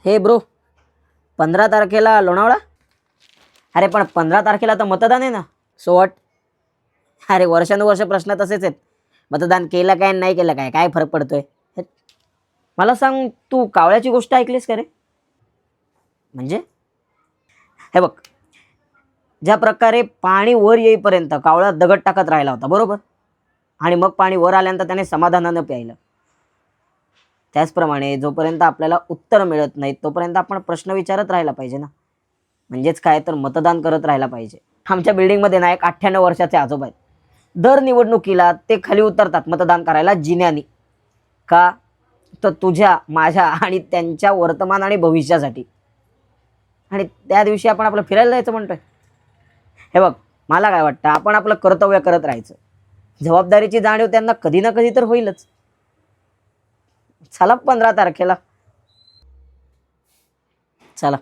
हे ब्रो, 15 तारखेला लोणावळा? अरे पण 15 तारखेला तर मतदान आहे ना. So what? अरे वर्षानुवर्ष प्रश्न तसेच आहेत. मतदान केलं काय नाही केलं काय, काय फरक पडतोय? हे, मला सांग, तू कावळ्याची गोष्ट ऐकलीस का रे? म्हणजे? हे बघ, ज्या प्रकारे पाणी वर येईपर्यंत कावळा दगड टाकत राहिला होता, बरोबर? आणि मग पाणी वर आल्यानंतर त्याने समाधानानं प्यायलं. त्याचप्रमाणे जोपर्यंत आपल्याला उत्तर मिळत नाही तोपर्यंत आपण प्रश्न विचारत राहायला पाहिजे ना. म्हणजेच काय, तर मतदान करत राहायला पाहिजे. आमच्या बिल्डिंगमध्ये ना एक 98 वर्षाचे आजोबा आहेत. दर निवडणुकीला ते खाली उतरतात मतदान करायला जिन्यानी. का? तर तुझ्या, माझ्या आणि त्यांच्या वर्तमान आणि भविष्यासाठी. आणि त्या दिवशी आपण आपलं फिरायला जायचं म्हणतोय. हे बघ, मला काय वाटतं, आपण आपलं कर्तव्य करत राहायचं. जबाबदारीची जाणीव त्यांना कधी ना कधी तर होईलच. चला 15 तारखेला. चला.